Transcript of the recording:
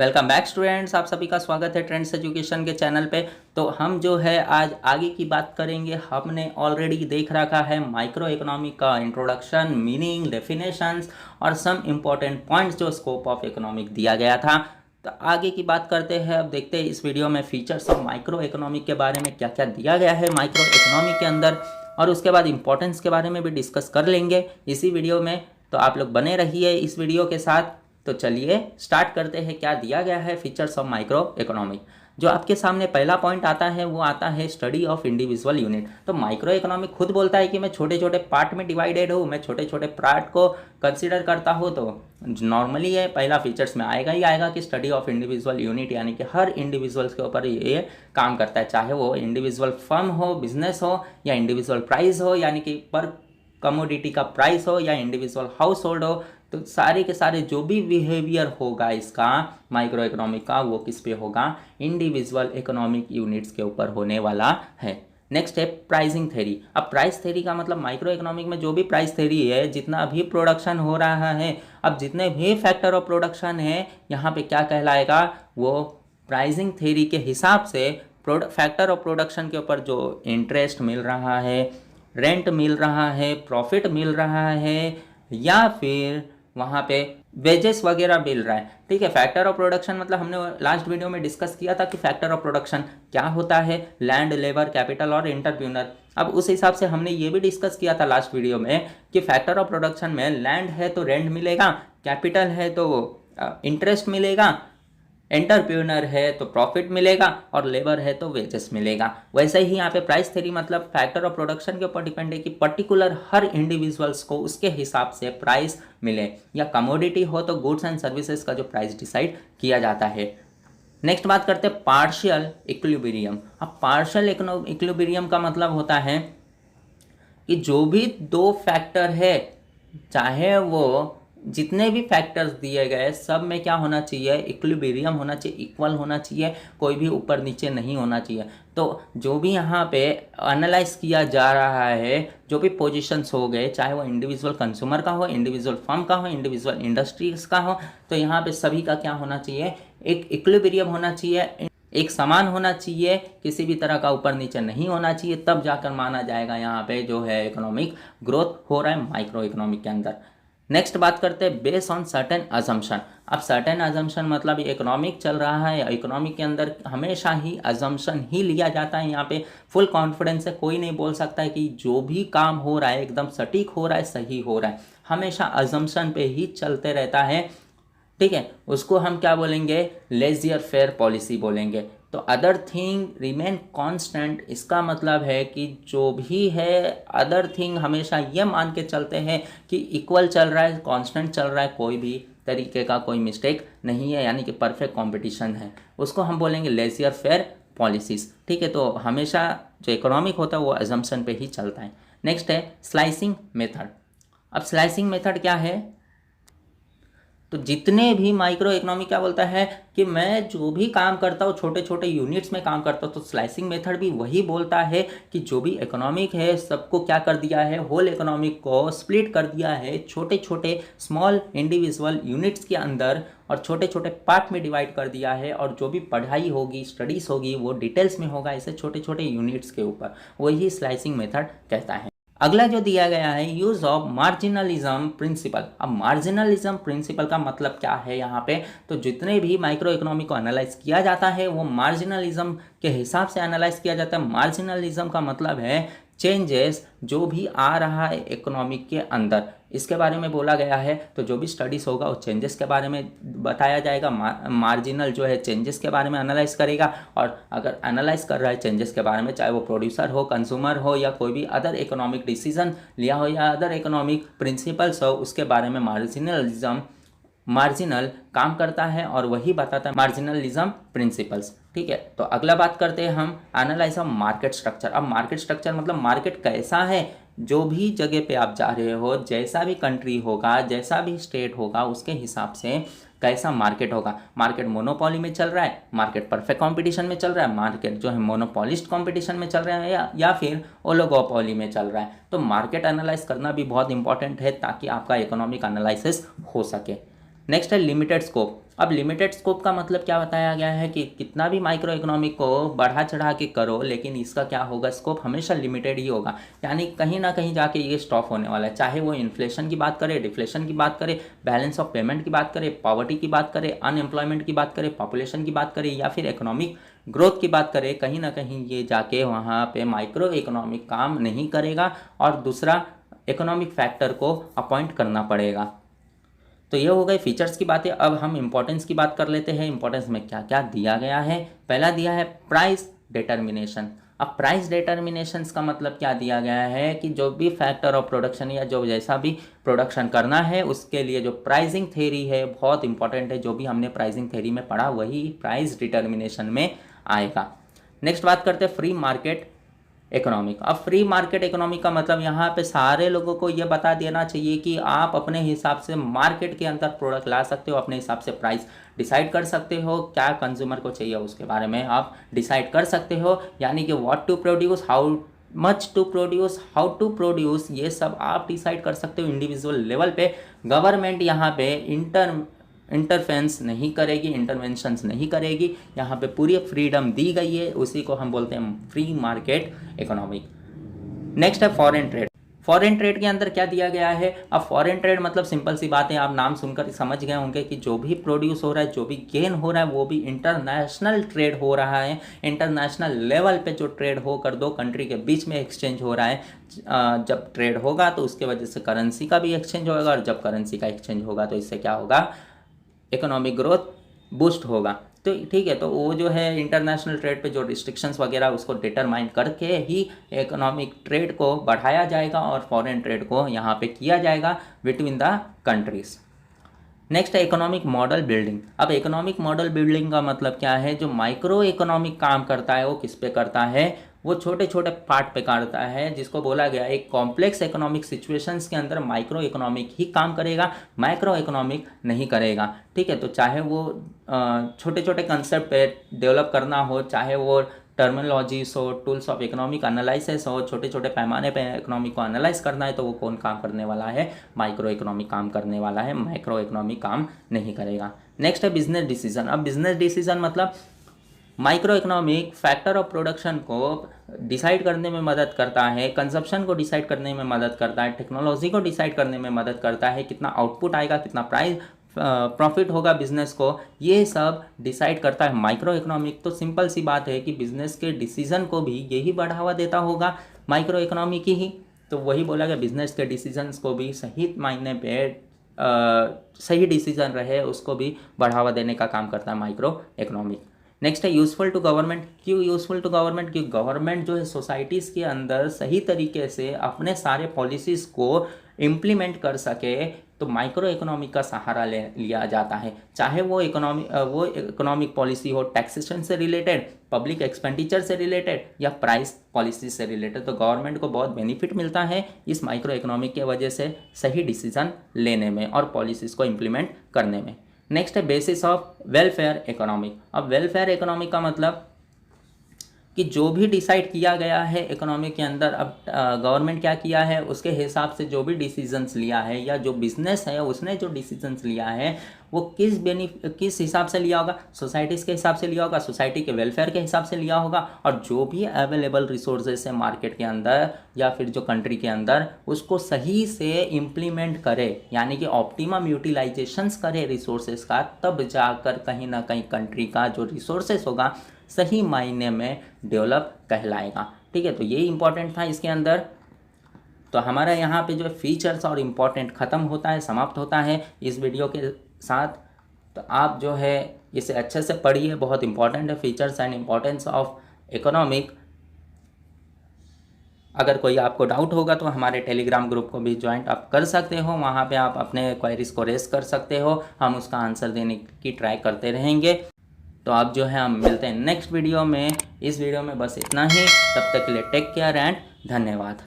Welcome back students, आप सभी का स्वागत है ट्रेंड्स एजुकेशन के चैनल पे। तो हम जो है आज आगे की बात करेंगे। हमने ऑलरेडी देख रखा है माइक्रो इकोनॉमी का इंट्रोडक्शन, मीनिंग, डेफिनेशंस और सम इम्पोर्टेंट पॉइंट्स जो स्कोप ऑफ इकोनॉमिक दिया गया था। तो आगे की बात करते हैं। अब देखते हैं इस वीडियो में फीचर्स ऑफ माइक्रो इकोनॉमिक के बारे में क्या क्या दिया गया है माइक्रो इकोनॉमी के अंदर, और उसके बाद इंपॉर्टेंस के बारे में भी डिस्कस कर लेंगे इसी वीडियो में। तो आप लोग बने रहिए इस वीडियो के साथ। तो चलिए स्टार्ट करते हैं क्या दिया गया है फीचर्स ऑफ माइक्रो इकोनॉमिक। जो आपके सामने पहला पॉइंट आता है वो आता है स्टडी ऑफ इंडिविजुअल यूनिट। तो माइक्रो इकोनॉमिक खुद बोलता है कि मैं छोटे छोटे पार्ट में डिवाइडेड हूँ, मैं छोटे छोटे पार्ट को कंसीडर करता हूँ। तो नॉर्मली ये पहला फीचर्स में आएगा ही आएगा कि स्टडी ऑफ इंडिविजुअल यूनिट, यानी कि हर इंडिविजुअल्स के ऊपर ये काम करता है, चाहे वो इंडिविजुअल फर्म हो, बिजनेस हो, या इंडिविजुअल प्राइस हो, यानी कि पर कमोडिटी का प्राइस हो, या इंडिविजुअल हाउस होल्ड हो। तो सारे के सारे जो भी बिहेवियर होगा इसका माइक्रो इकोनॉमिक का, वो किस पे होगा? इंडिविजुअल इकोनॉमिक यूनिट्स के ऊपर होने वाला है। नेक्स्ट है प्राइसिंग थ्योरी। अब प्राइस थ्योरी का मतलब माइक्रो इकोनॉमिक में जो भी प्राइस थ्योरी है, जितना भी प्रोडक्शन हो रहा है, अब जितने भी फैक्टर ऑफ प्रोडक्शन है यहाँ पे क्या कहलाएगा? वो प्राइसिंग थ्योरी के हिसाब से फैक्टर ऑफ प्रोडक्शन के ऊपर जो इंटरेस्ट मिल रहा है, रेंट मिल रहा है, प्रॉफिट मिल रहा है, या फिर वहाँ पे वेजेस वगैरह मिल रहा है। ठीक है, फैक्टर ऑफ प्रोडक्शन मतलब हमने लास्ट वीडियो में डिस्कस किया था कि फैक्टर ऑफ प्रोडक्शन क्या होता है, लैंड, लेबर, कैपिटल और एंटरप्रेन्योर। अब उस हिसाब से हमने ये भी डिस्कस किया था लास्ट वीडियो में कि फैक्टर ऑफ प्रोडक्शन में लैंड है तो रेंट मिलेगा, कैपिटल है तो इंटरेस्ट मिलेगा, एंटरप्रेन्योर है तो प्रॉफिट मिलेगा, और लेबर है तो वेजेस मिलेगा। वैसे ही यहाँ पे प्राइस थ्योरी मतलब फैक्टर ऑफ प्रोडक्शन के ऊपर डिपेंड है कि पर्टिकुलर हर इंडिविजुअल्स को उसके हिसाब से प्राइस मिले, या कमोडिटी हो तो गुड्स एंड सर्विसेज का जो प्राइस डिसाइड किया जाता है। नेक्स्ट बात करते हैं पार्शियल इक्विलिब्रियम। अब पार्शियल इक्विलिब्रियम का मतलब होता है कि जो भी दो फैक्टर है, चाहे वो जितने भी फैक्टर्स दिए गए सब में क्या होना चाहिए? इक्विलिब्रियम होना चाहिए, इक्वल होना चाहिए, कोई भी ऊपर नीचे नहीं होना चाहिए। तो जो भी यहाँ पे एनालाइज किया जा रहा है, जो भी पोजीशंस हो गए, चाहे वो इंडिविजुअल कंज्यूमर का हो, इंडिविजुअल फर्म का हो, इंडिविजुअल इंडस्ट्रीज का हो, तो यहाँ पे सभी का क्या होना चाहिए? एक इक्विलिब्रियम होना चाहिए, एक समान होना चाहिए, किसी भी तरह का ऊपर नीचे नहीं होना चाहिए। तब जाकर माना जाएगा यहाँ पे जो है इकोनॉमिक ग्रोथ हो रहा है माइक्रो इकोनॉमिक के अंदर। नेक्स्ट बात करते हैं बेस ऑन सर्टेन अजम्पशन। अब सर्टेन अजम्पशन मतलब इकोनॉमिक चल रहा है, इकोनॉमिक के अंदर हमेशा ही अजम्पशन ही लिया जाता है। यहाँ पे फुल कॉन्फिडेंस से कोई नहीं बोल सकता है कि जो भी काम हो रहा है एकदम सटीक हो रहा है, सही हो रहा है। हमेशा अजम्पशन पे ही चलते रहता है। ठीक है, उसको हम क्या बोलेंगे? लेजियर फेयर पॉलिसी बोलेंगे। तो अदर थिंग रिमेन कांस्टेंट, इसका मतलब है कि जो भी है अदर थिंग हमेशा ये मान के चलते हैं कि इक्वल चल रहा है, कांस्टेंट चल रहा है, कोई भी तरीके का कोई मिस्टेक नहीं है, यानी कि परफेक्ट कंपटीशन है। उसको हम बोलेंगे लेजियर फेयर पॉलिसीज। ठीक है, तो हमेशा जो इकोनॉमिक होता है वो अजम्पशन पे ही चलता है। नेक्स्ट है स्लाइसिंग मेथड। अब स्लाइसिंग मेथड क्या है? तो जितने भी माइक्रो इकोनॉमी क्या बोलता है कि मैं जो भी काम करता हूँ छोटे छोटे यूनिट्स में काम करता हूँ। तो स्लाइसिंग मेथड भी वही बोलता है कि जो भी इकोनॉमिक है सबको क्या कर दिया है? होल इकोनॉमिक को स्प्लिट कर दिया है छोटे छोटे स्मॉल इंडिविजुअल यूनिट्स के अंदर, और छोटे छोटे पार्ट में डिवाइड कर दिया है। और जो भी पढ़ाई होगी, स्टडीज़ होगी, वो डिटेल्स में होगा ऐसे छोटे छोटे यूनिट्स के ऊपर। वही स्लाइसिंग मेथड कहता है। अगला जो दिया गया है यूज ऑफ मार्जिनलिज्म प्रिंसिपल। अब मार्जिनलिज्म प्रिंसिपल का मतलब क्या है यहाँ पे? तो जितने भी माइक्रो इकोनॉमी को एनालाइज किया जाता है वो मार्जिनलिज्म के हिसाब से एनालाइज किया जाता है। मार्जिनलिज्म का मतलब है चेंजेस जो भी आ रहा है इकोनॉमिक के अंदर, इसके बारे में बोला गया है। तो जो भी स्टडीज़ होगा वो चेंजेस के बारे में बताया जाएगा। मार्जिनल जो है चेंजेस के बारे में एनालाइज करेगा, और अगर एनालाइज कर रहा है चेंजेस के बारे में, चाहे वो प्रोड्यूसर हो, कंज्यूमर हो, या कोई भी अदर इकोनॉमिक डिसीजन लिया हो, या अदर इकोनॉमिक प्रिंसिपल्स हो, उसके बारे में मार्जिनल काम करता है और वही बताता है मार्जिनलिज्म प्रिंसिपल्स। ठीक है, तो अगला बात करते हैं हम एनालाइज ऑफ मार्केट स्ट्रक्चर। अब मार्केट स्ट्रक्चर मतलब मार्केट कैसा है? जो भी जगह पे आप जा रहे हो, जैसा भी कंट्री होगा, जैसा भी स्टेट होगा, उसके हिसाब से कैसा मार्केट होगा। मार्केट मोनोपोली में चल रहा है, मार्केट परफेक्ट कंपटीशन में चल रहा है, मार्केट जो है मोनोपोलिस्ट कंपटीशन में चल रहा है, या फिर ओलिगोपोली में चल रहा है। तो मार्केट एनालाइज करना भी बहुत इंपॉर्टेंट है ताकि आपका इकोनॉमिक एनालिसिस हो सके। नेक्स्ट है लिमिटेड स्कोप। अब लिमिटेड स्कोप का मतलब क्या बताया गया है कि कितना भी माइक्रो इकोनॉमिक को बढ़ा चढ़ा के करो, लेकिन इसका क्या होगा, स्कोप हमेशा लिमिटेड ही होगा। यानी कहीं ना कहीं जाके ये स्टॉप होने वाला है, चाहे वो इन्फ्लेशन की बात करे, डिफ्लेशन की बात करे, बैलेंस ऑफ पेमेंट की बात करे, पॉवर्टी की बात करे, अनएम्प्लॉयमेंट की बात करे, पॉपुलेशन की बात करे, या फिर इकोनॉमिक ग्रोथ की बात करें। कहीं ना कहीं ये जाके वहाँ पे माइक्रो इकोनॉमिक काम नहीं करेगा और दूसरा इकोनॉमिक फैक्टर को अपॉइंट करना पड़ेगा। तो ये हो गए फीचर्स की बातें। अब हम इंपॉर्टेंस की बात कर लेते हैं। इंपॉर्टेंस में क्या क्या दिया गया है। पहला दिया है प्राइस डिटर्मिनेशन। अब प्राइस डिटर्मिनेशंस का मतलब क्या दिया गया है कि जो भी फैक्टर ऑफ प्रोडक्शन या जो जैसा भी प्रोडक्शन करना है उसके लिए जो प्राइसिंग थ्योरी है बहुत इंपॉर्टेंट है। जो भी हमने प्राइसिंग थ्योरी में पढ़ा वही प्राइस डिटर्मिनेशन में आएगा। नेक्स्ट बात करते हैं फ्री मार्केट इकोनॉमिक। अब फ्री मार्केट इकोनॉमिक का मतलब यहाँ पे सारे लोगों को ये बता देना चाहिए कि आप अपने हिसाब से मार्केट के अंदर प्रोडक्ट ला सकते हो, अपने हिसाब से प्राइस डिसाइड कर सकते हो, क्या कंज्यूमर को चाहिए उसके बारे में आप डिसाइड कर सकते हो। यानी कि what to produce, how much to produce, how to produce, ये सब आप डिसाइड कर सकते हो इंडिविजुअल लेवल पे। गवर्नमेंट यहाँ पे इंटरफेरेंस नहीं करेगी, इंटरवेंशंस नहीं करेगी। यहाँ पे पूरी फ्रीडम दी गई है, उसी को हम बोलते हैं फ्री मार्केट इकोनॉमिक। नेक्स्ट है फॉरेन ट्रेड। फॉरेन ट्रेड के अंदर क्या दिया गया है। अब फॉरेन ट्रेड मतलब सिंपल सी बात है, आप नाम सुनकर समझ गए होंगे कि जो भी प्रोड्यूस हो रहा है, जो भी गेन हो रहा है वो भी इंटरनेशनल ट्रेड हो रहा है। इंटरनेशनल लेवल पे जो ट्रेड होकर दो कंट्री के बीच में एक्सचेंज हो रहा है। जब ट्रेड होगा तो उसके वजह से करेंसी का भी एक्सचेंज होगा, और जब करेंसी का एक्सचेंज होगा तो इससे क्या होगा, इकोनॉमिक ग्रोथ बूस्ट होगा। तो ठीक है, तो वो जो है इंटरनेशनल ट्रेड पे जो रिस्ट्रिक्शंस वगैरह उसको डिटरमाइन करके ही इकोनॉमिक ट्रेड को बढ़ाया जाएगा और फॉरेन ट्रेड को यहाँ पे किया जाएगा बिटवीन द कंट्रीज। नेक्स्ट है इकोनॉमिक मॉडल बिल्डिंग। अब इकोनॉमिक मॉडल बिल्डिंग का मतलब क्या है, जो माइक्रो इकोनॉमिक काम करता है वो किस पे करता है, वो छोटे छोटे पार्ट पे करता है, जिसको बोला गया एक कॉम्प्लेक्स इकोनॉमिक सिचुएशंस के अंदर माइक्रो इकोनॉमिक ही काम करेगा, माइक्रो इकोनॉमिक नहीं करेगा। ठीक है, तो चाहे वो छोटे छोटे कंसेप्ट पे डेवलप करना हो, चाहे वो टर्मिनोलॉजीज हो, टूल्स ऑफ इकोनॉमिक एनालिसिस हो, छोटे छोटे पैमाने पे इकोनॉमिक को एनालाइज करना है, तो वो कौन काम करने वाला है, माइक्रो इकोनॉमिक काम करने वाला है, माइक्रो इकोनॉमिक काम नहीं करेगा। नेक्स्ट है बिजनेस डिसीजन। अब बिजनेस डिसीजन मतलब micro economic factor of production को डिसाइड करने में मदद करता है, कंजप्शन को डिसाइड करने में मदद करता है, टेक्नोलॉजी को डिसाइड करने में मदद करता है, कितना आउटपुट आएगा, कितना प्राइस प्रॉफिट होगा बिजनेस को, ये सब डिसाइड करता है माइक्रो इकोनॉमिक। तो सिंपल सी बात है कि बिजनेस के डिसीजन को भी यही बढ़ावा देता होगा, माइक्रो इकोनॉमिक ही। तो वही बोला गया बिजनेस के डिसीजंस को भी सही मायने पे सही डिसीजन रहे उसको भी बढ़ावा देने का काम करता है माइक्रो इकोनॉमिक। नेक्स्ट है यूज़फुल टू गवर्नमेंट। क्यों यूज़फुल टू गवर्नमेंट, क्योंकि गवर्नमेंट जो है सोसाइटीज़ के अंदर सही तरीके से अपने सारे पॉलिसीज़ को इम्प्लीमेंट कर सके, तो माइक्रो इकोनॉमिक का सहारा लिया जाता है। चाहे वो इकोनॉमिक पॉलिसी हो टैक्सेशन से रिलेटेड, पब्लिक एक्सपेंडिचर से रिलेटेड या प्राइस पॉलिसी से रिलेटेड, तो गवर्नमेंट को बहुत बेनिफिट मिलता है इस माइक्रो इकोनॉमिक के वजह से सही डिसीजन लेने में और पॉलिसीज़ को इम्प्लीमेंट करने में। नेक्स्ट है बेसिस ऑफ वेलफेयर इकोनॉमिक। अब वेलफेयर इकोनॉमिक का मतलब कि जो भी डिसाइड किया गया है इकोनॉमी के अंदर, अब गवर्नमेंट क्या किया है उसके हिसाब से जो भी डिसीजंस लिया है, या जो बिजनेस है उसने जो डिसीजंस लिया है वो किस हिसाब से लिया होगा, सोसाइटीज़ के हिसाब से लिया होगा, सोसाइटी के वेलफेयर के हिसाब से लिया होगा, और जो भी अवेलेबल रिसोर्सेज है मार्केट के अंदर या फिर जो कंट्री के अंदर उसको सही से इम्प्लीमेंट करे, यानी कि ऑप्टिमम यूटिलाइजेशंस करे रिसोर्सेज का, तब जाकर कहीं ना कहीं कंट्री का जो रिसोर्सेज होगा सही मायने में डेवलप कहलाएगा। ठीक है, तो ये इंपॉर्टेंट था इसके अंदर। तो हमारा यहाँ पे जो फीचर्स और इम्पॉर्टेंट ख़त्म होता है, समाप्त होता है इस वीडियो के साथ। तो आप जो है इसे अच्छे से पढ़िए, बहुत इंपॉर्टेंट है features and importance of economic. अगर कोई आपको डाउट होगा तो हमारे टेलीग्राम ग्रुप को भी ज्वाइन आप कर सकते हो, वहाँ पे आप अपने क्वेरीज को रेस कर सकते हो, हम उसका आंसर देने की ट्राई करते रहेंगे। तो आप जो है हम मिलते हैं नेक्स्ट वीडियो में। इस वीडियो में बस इतना ही, तब तक के लिए टेक केयर एंड धन्यवाद।